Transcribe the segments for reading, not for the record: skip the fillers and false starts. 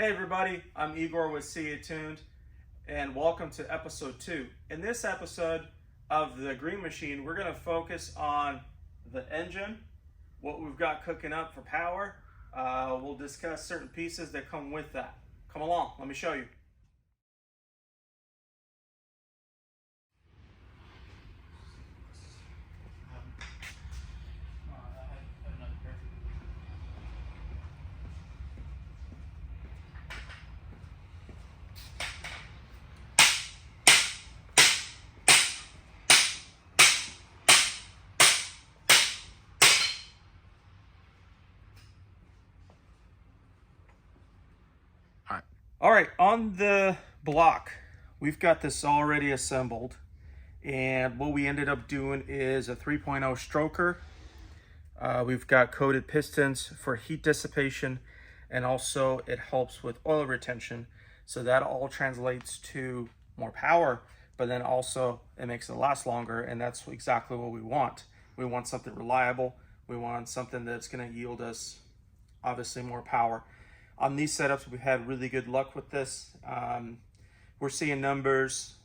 Hey everybody, I'm Igor with CAtuned, and welcome to episode 2. In this episode of the Green Machine, we're going to focus on the engine, what we've got cooking up for power. We'll discuss certain pieces that come with that. Come along, let me show you. All right, on the block, we've got this already assembled, and what we ended up doing is a 3.0 stroker. We've got coated pistons for heat dissipation, and also it helps with oil retention. So that all translates to more power, but then also it makes it last longer, and that's exactly what we want. We want something reliable. We want something that's going to yield us, obviously, more power. On these setups, we've had really good luck with this. We're seeing numbers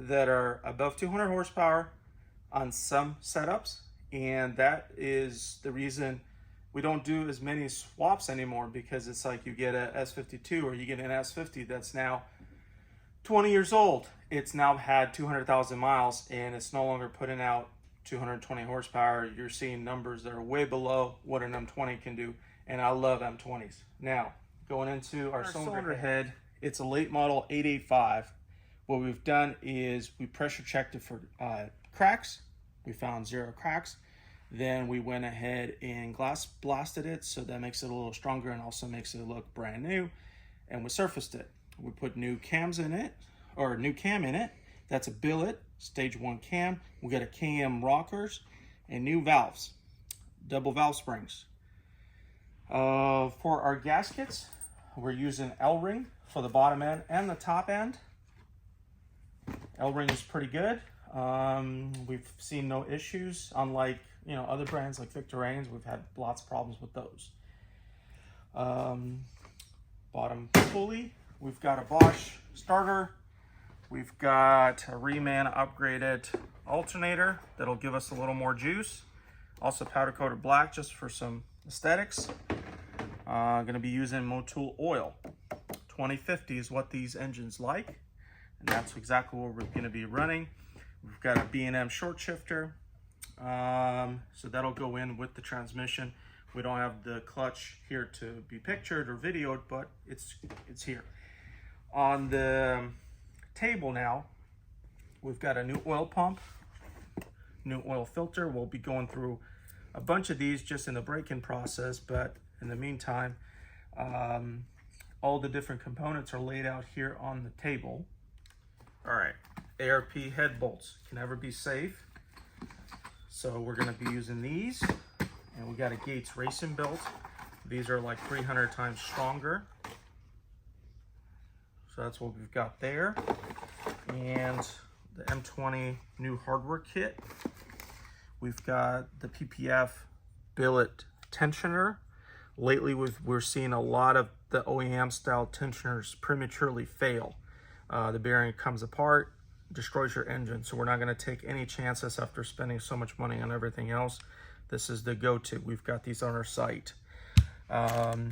that are above 200 horsepower on some setups, and that is the reason we don't do as many swaps anymore, because it's like you get a S52 or you get an S50 that's now 20 years old. It's now had 200,000 miles and it's no longer putting out 220 horsepower. You're seeing numbers that are way below what an M20 can do, and I love M20s. Now, going into our cylinder head, it's a late model 885. What we've done is we pressure checked it for cracks. We found 0 cracks. Then we went ahead and glass blasted it, so that makes it a little stronger and also makes it look brand new. And we surfaced it. We put new cams in it, or new cam in it. That's a billet, stage 1 cam. We got a KM rockers and new valves, double valve springs. For our gaskets, we're using L-ring for the bottom end and the top end. L-ring is pretty good. We've seen no issues, unlike other brands like Victorinox. We've had lots of problems with those. Bottom pulley, we've got a Bosch starter. We've got a Reman upgraded alternator that'll give us a little more juice. Also powder coated black just for some aesthetics. Going to be using Motul oil. 2050 is what these engines like, and that's exactly what we're going to be running. We've got a B&M short shifter, so that'll go in with the transmission. We don't have the clutch here to be pictured or videoed, but it's here. On the table now, we've got a new oil pump, new oil filter. We'll be going through a bunch of these just in the break-in process, but in the meantime, all the different components are laid out here on the table. All right, ARP head bolts can never be safe, so we're going to be using these. And we got a Gates racing belt. These are like 300 times stronger, so that's what we've got there. And the M20 new hardware kit. We've got the PPF billet tensioner. Lately, we're seeing a lot of the OEM style tensioners prematurely fail. The bearing comes apart, destroys your engine. So we're not going to take any chances after spending so much money on everything else. This is the go-to. We've got these on our site.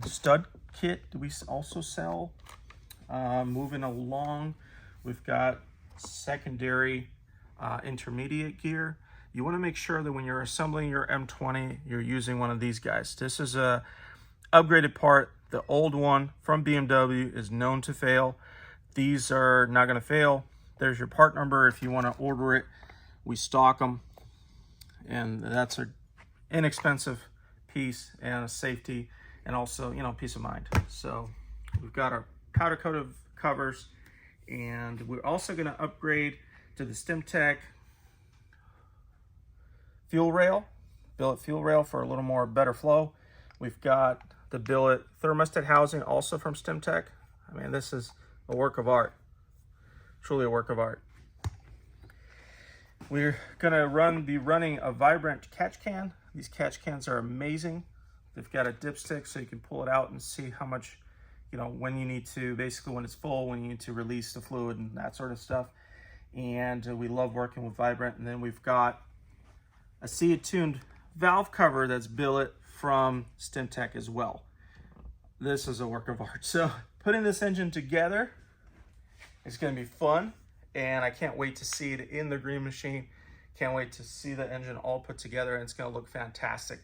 Stud kit we also sell. Moving along, we've got secondary intermediate gear. You want to make sure that when you're assembling your M20, you're using one of these guys. This is a upgraded part. The old one from BMW is known to fail. These are not going to fail. There's your part number if you want to order it. We stock them, and that's an inexpensive piece and a safety, and also peace of mind. So we've got our powder coated covers, and we're also going to upgrade to the StimTech fuel rail, billet fuel rail for a little more better flow. We've got the billet thermostat housing also from StimTech. I mean, this is a work of art, truly a work of art. We're gonna be running a Vibrant catch can. These catch cans are amazing. They've got a dipstick so you can pull it out and see how much you know, when you need to, basically when it's full, when you need to release the fluid and that sort of stuff. And we love working with Vibrant. And then we've got a CAtuned valve cover that's billet from StimTech as well. This is a work of art. So putting this engine together, it's going to be fun, and I can't wait to see it in the green machine. Can't wait to see the engine all put together, and it's going to look fantastic.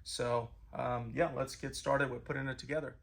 So yeah, let's get started with putting it together.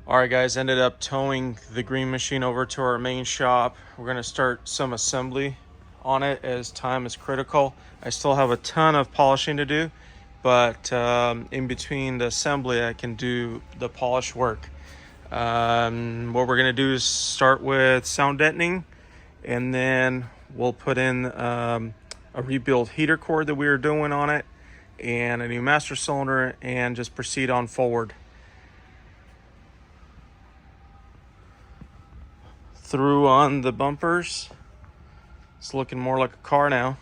All right, guys, ended up towing the green machine over to our main shop. We're gonna start some assembly on it as time is critical. I still have a ton of polishing to do, but in between the assembly, I can do the polish work. What we're gonna do is start with sound deadening, and then we'll put in a rebuild heater cord that we were doing on it, and a new master cylinder, and just proceed on forward. Through on the bumpers, it's looking more like a car now,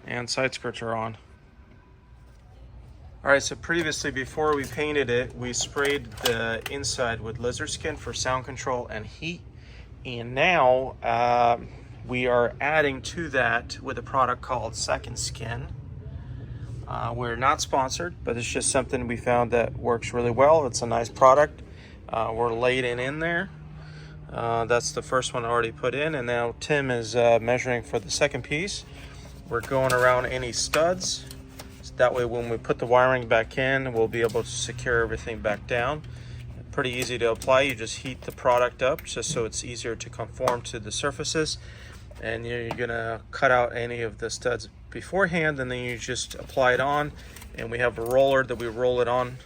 and side skirts are on. All right, so previously, before we painted it, we sprayed the inside with lizard skin for sound control and heat, and now we are adding to that with a product called Second Skin. We're not sponsored, but it's just something we found that works really well. It's a nice product. We're laying in there. That's the first one already put in, and now Tim is measuring for the second piece. We're going around any studs, so that way when we put the wiring back in, we'll be able to secure everything back down. Pretty easy to apply. You just heat the product up just so it's easier to conform to the surfaces, and you're gonna cut out any of the studs beforehand, and then you just apply it on, and we have a roller that we roll it on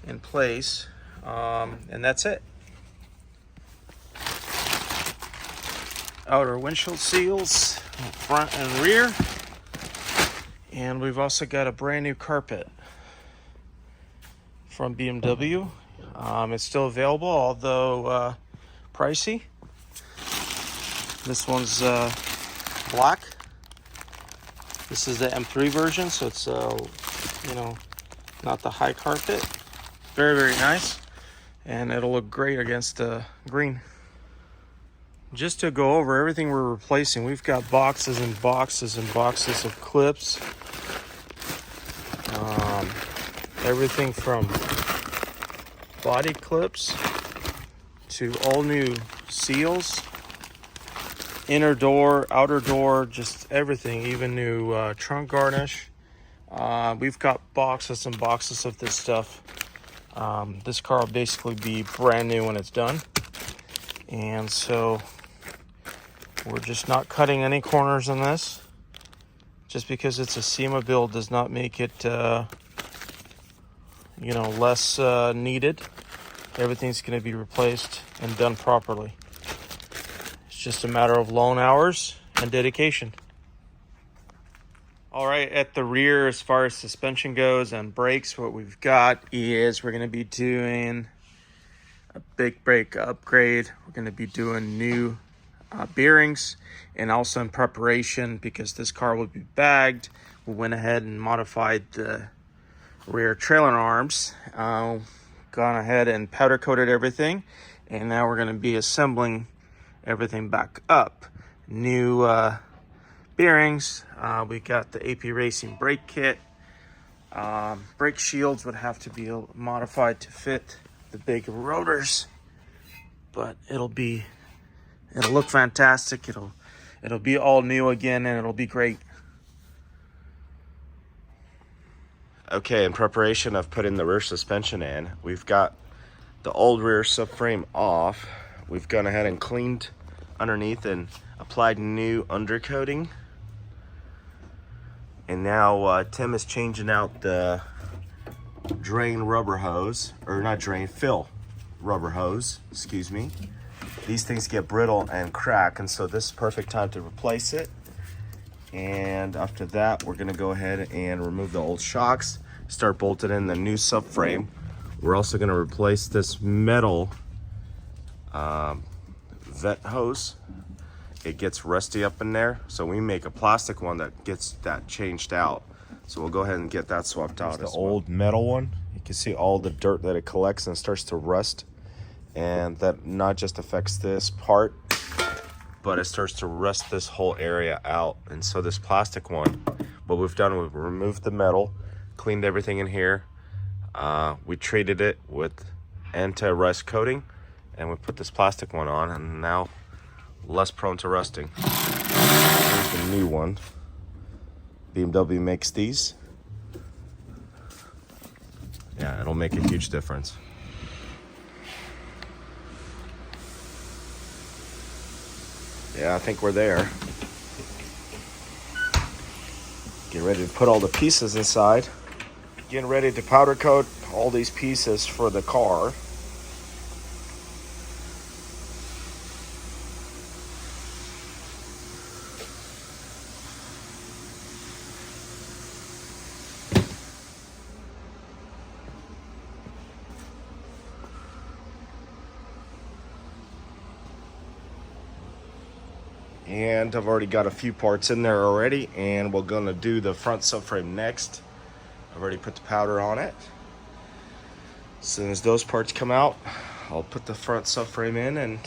in place. And that's it. Outer windshield seals, front and rear. And we've also got a brand new carpet from BMW. It's still available, although pricey. This one's black. This is the M3 version, so it's you know, not the high carpet. Very, very nice. And it'll look great against green. Just to go over everything we're replacing, we've got boxes and boxes and boxes of clips. Everything from body clips to all new seals, inner door, outer door, just everything, even new trunk garnish. We've got boxes and boxes of this stuff. This car will basically be brand new when it's done, and so we're just not cutting any corners in this. Just because it's a SEMA build does not make it you know, less needed. Everything's going to be replaced and done properly. It's just a matter of loan hours and dedication. All right, at the rear, as far as suspension goes and brakes, what we've got is we're going to be doing a big brake upgrade. We're going to be doing new bearings, and also in preparation, because this car will be bagged, we went ahead and modified the rear trailer arms. Gone ahead and powder coated everything, and now we're going to be assembling everything back up. New bearings. We got the AP Racing brake kit. Brake shields would have to be modified to fit the big rotors, but it'll look fantastic. It'll be all new again, and it'll be great. Okay, in preparation of putting the rear suspension in, we've got the old rear subframe off. We've gone ahead and cleaned underneath and applied new undercoating. And now Tim is changing out the drain rubber hose, or not drain, fill rubber hose, excuse me. These things get brittle and crack, and so this is perfect time to replace it. And after that, we're gonna go ahead and remove the old shocks, start bolting in the new subframe. We're also gonna replace this metal vet hose. It gets rusty up in there, so we make a plastic one that gets that changed out. So we'll go ahead and get that swapped out. The old metal one, you can see all the dirt that it collects and starts to rust, and that not just affects this part, but it starts to rust this whole area out. And so this plastic one, what we've done, we've removed the metal, cleaned everything in here. We treated it with anti-rust coating, and we put this plastic one on, and now less prone to rusting. Here's the new one. BMW makes these. Yeah, it'll make a huge difference. Yeah, I think we're there. Get ready to put all the pieces inside. Getting ready to powder coat all these pieces for the car. And I've already got a few parts in there already, and we're gonna do the front subframe next. I've already put the powder on it. As soon as those parts come out, I'll put the front subframe in, and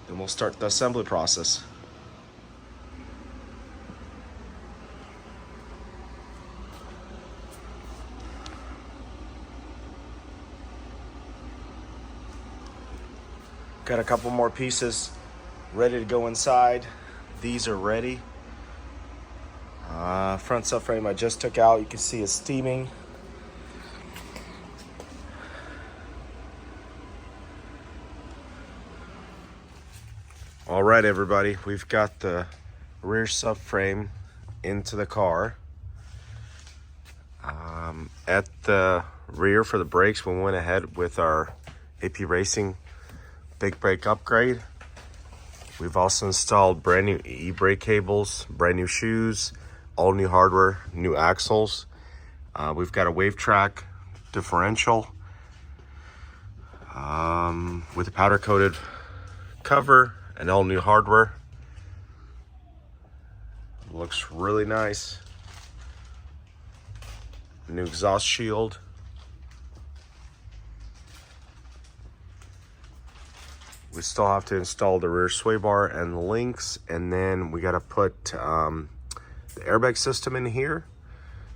then we'll start the assembly process. Got a couple more pieces ready to go inside. These are ready. Front subframe I just took out. You can see it's steaming. All right, everybody, we've got the rear subframe into the car. At the rear for the brakes, we went ahead with our AP Racing big brake upgrade. We've also installed brand new e-brake cables, brand new shoes, all new hardware, new axles. We've got a wave track differential with a powder coated cover and all new hardware. Looks really nice. New exhaust shield. We still have to install the rear sway bar and the links, and then we got to put the airbag system in here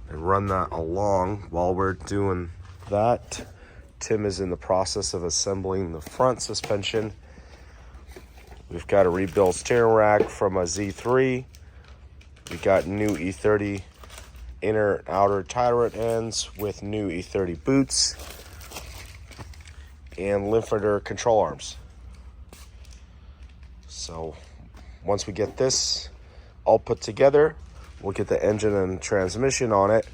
and run that along. While we're doing that, Tim is in the process of assembling the front suspension. We've got a rebuilt steering rack from a Z3. We got new E30 inner and outer tie rod ends with new E30 boots and limiter control arms. So once we get this all put together, we'll get the engine and transmission on it,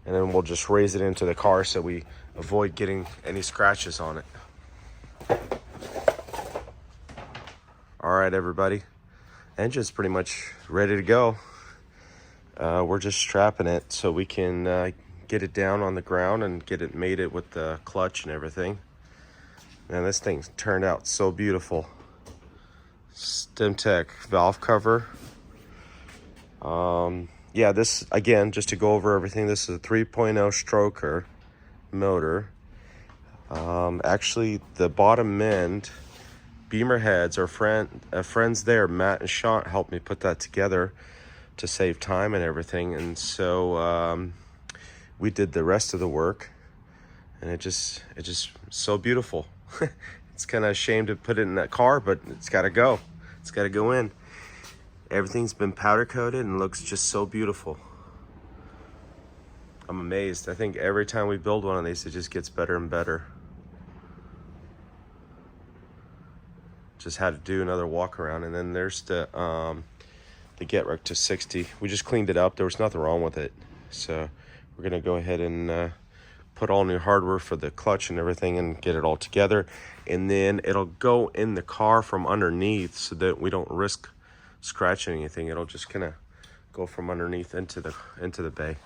and then we'll just raise it into the car so we avoid getting any scratches on it. All right, everybody, engine's pretty much ready to go. We're just strapping it so we can get it down on the ground and get it mated with the clutch and everything. Man, this thing turned out so beautiful. StemTech valve cover. yeah, this, again, just to go over everything, this is a 3.0 stroker motor. Actually, the bottom end beamer heads, our friends there, Matt and Sean, helped me put that together to save time and everything. And so we did the rest of the work, and it just so beautiful. It's kind of a shame to put it in that car, but it's got to go. It's got to go in. Everything's been powder coated and looks just so beautiful. I'm amazed. I think every time we build one of these, it just gets better and better. Just had to do another walk around, and then there's the Get to 60. We just cleaned it up. There was nothing wrong with it, so we're gonna go ahead and put all new hardware for the clutch and everything and get it all together, and then it'll go in the car from underneath so that we don't risk scratching anything. It'll just kind of go from underneath into the bay.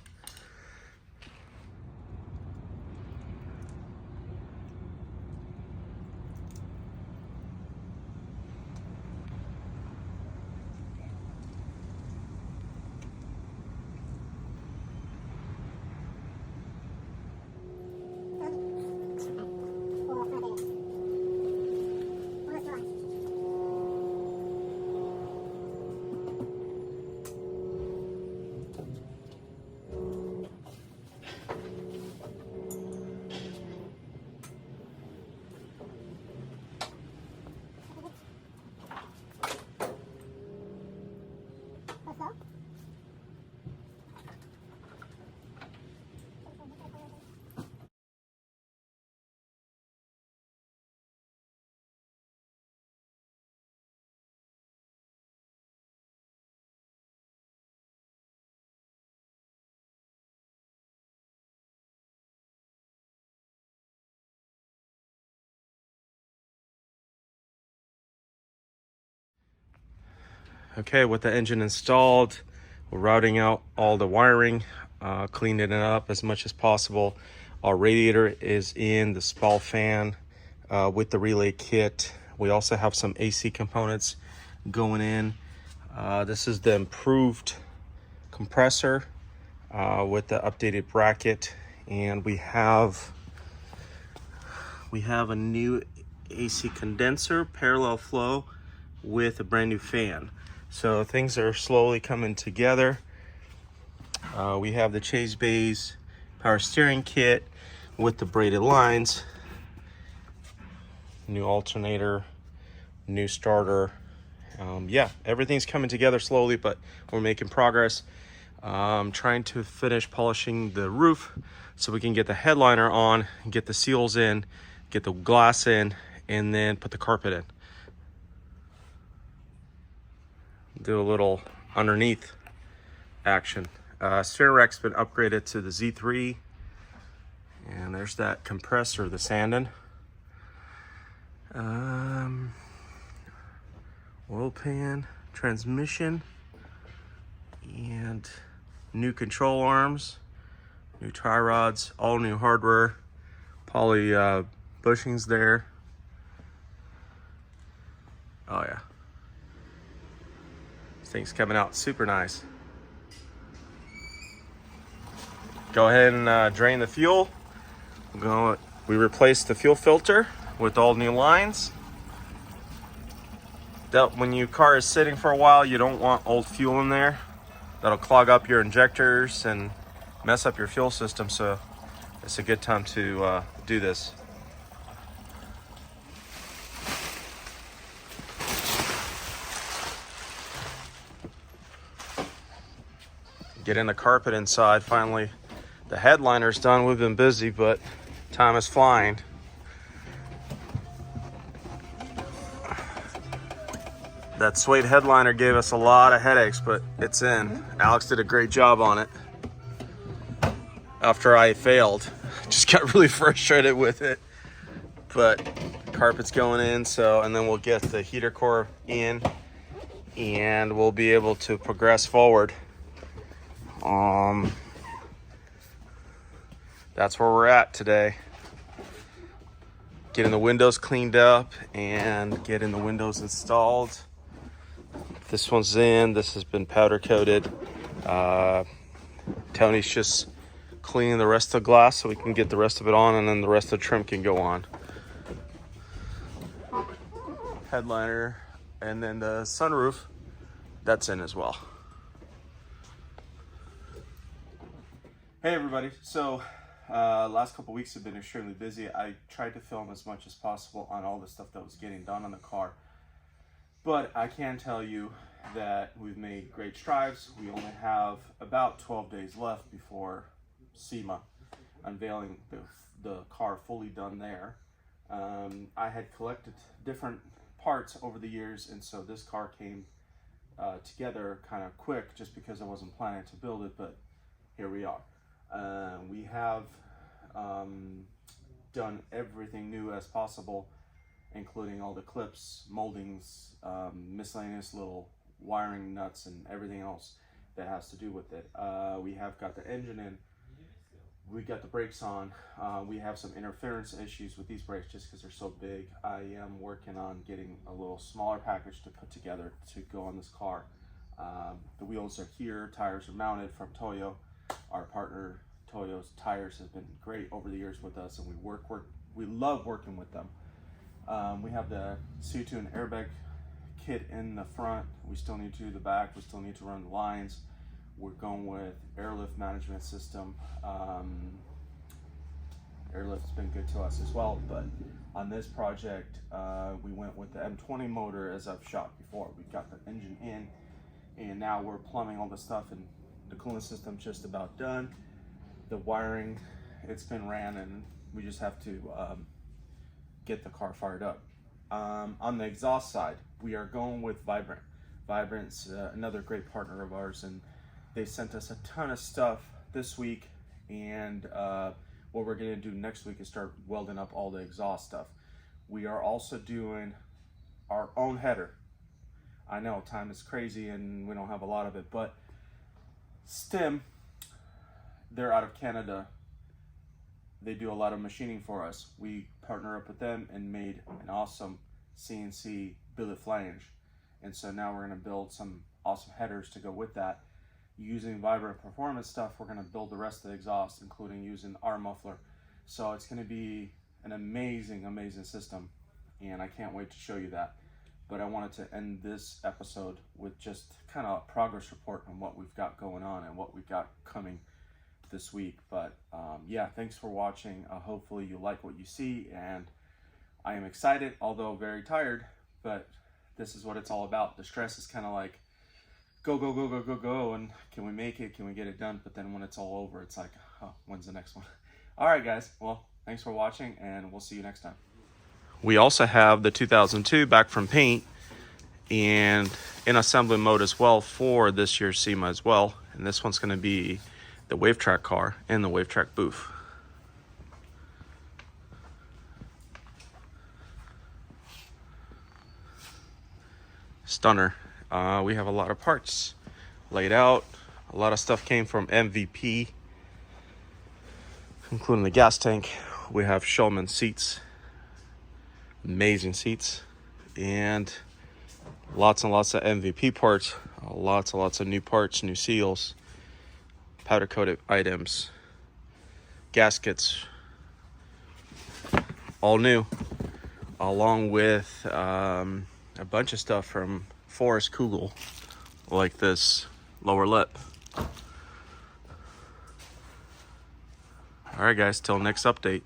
Okay, with the engine installed, we're routing out all the wiring, cleaning it up as much as possible. Our radiator is in, the spall fan with the relay kit. We also have some AC components going in. This is the improved compressor with the updated bracket, and we have a new AC condenser, parallel flow, with a brand new fan. So things are slowly coming together. We have the Chase Bays power steering kit with the braided lines, new alternator, new starter. Yeah, everything's coming together slowly, but we're making progress. Trying to finish polishing the roof so we can get the headliner on, get the seals in, get the glass in, and then put the carpet in. Do a little underneath action. Steering rack's been upgraded to the Z3, and there's that compressor, the Sandon. Oil pan, transmission, and new control arms, new tie rods, all new hardware, poly bushings there. Oh yeah. This thing's coming out super nice. Go ahead and drain the fuel. We replaced the fuel filter with all new lines. When your car is sitting for a while, you don't want old fuel in there. That'll clog up your injectors and mess up your fuel system, so it's a good time to do this. Getting the carpet inside finally. The headliner's done. We've been busy, but time is flying. That suede headliner gave us a lot of headaches, but it's in. Alex did a great job on it. After I failed, just got really frustrated with it. But carpet's going in, and then we'll get the heater core in, and we'll be able to progress forward. That's where we're at today. Getting the windows cleaned up and getting the windows installed. This one's in. This has been powder coated. Tony's just cleaning the rest of the glass so we can get the rest of it on, and then the rest of the trim can go on. Headliner, and then the sunroof, that's in as well. Hey everybody, so last couple weeks have been extremely busy. I tried to film as much as possible on all the stuff that was getting done on the car, but I can tell you that we've made great strides. We only have about 12 days left before SEMA, unveiling the car fully done there. I had collected different parts over the years, and so this car came together kind of quick just because I wasn't planning to build it, but here we are. We have done everything new as possible, including all the clips, moldings, miscellaneous little wiring nuts, and everything else that has to do with it. We have got the engine in, we got the brakes on. We have some interference issues with these brakes just because they're so big. I am working on getting a little smaller package to put together to go on this car. The wheels are here, tires are mounted from Toyo. Our partner Toyo's tires have been great over the years with us, and we love working with them. We have the CAtuned airbag kit in the front. We still need to do the back. We still need to run the lines. We're going with airlift management system. Airlift's been good to us as well, but on this project, we went with the M20 motor as I've shot before. We've got the engine in, and now we're plumbing all the stuff, and the cooling system's just about done. The wiring, it's been ran, and we just have to get the car fired up. On the exhaust side, we are going with Vibrant. Vibrant's another great partner of ours, and they sent us a ton of stuff this week, and what we're gonna do next week is start welding up all the exhaust stuff. We are also doing our own header. I know time is crazy and we don't have a lot of it, but Stim, they're out of Canada. They do a lot of machining for us. We partner up with them and made an awesome CNC billet flange. And so now we're gonna build some awesome headers to go with that. Using Vibrant Performance stuff, we're gonna build the rest of the exhaust, including using our muffler. So it's gonna be an amazing, amazing system, and I can't wait to show you that. But I wanted to end this episode with just kind of a progress report on what we've got going on and what we've got coming this week. But yeah, thanks for watching. Hopefully you like what you see, and I am excited, although very tired, but this is what it's all about. The stress is kind of like, go, go, go, go, go, go, and can we make it? Can we get it done? But then when it's all over, it's like, oh, when's the next one? All right, guys. Well, thanks for watching, and we'll see you next time. We also have the 2002 back from paint and in assembly mode as well for this year's SEMA as well. And this one's going to be the Wave Track car in the Wave Track booth. Stunner. We have a lot of parts laid out. A lot of stuff came from MVP, including the gas tank. We have Shulman seats, amazing seats, and lots and lots of MVP parts, lots and lots of new parts, new seals, powder coated items, gaskets, all new, along with a bunch of stuff from Forrest Kugel, like this lower lip. All right, guys, till next update.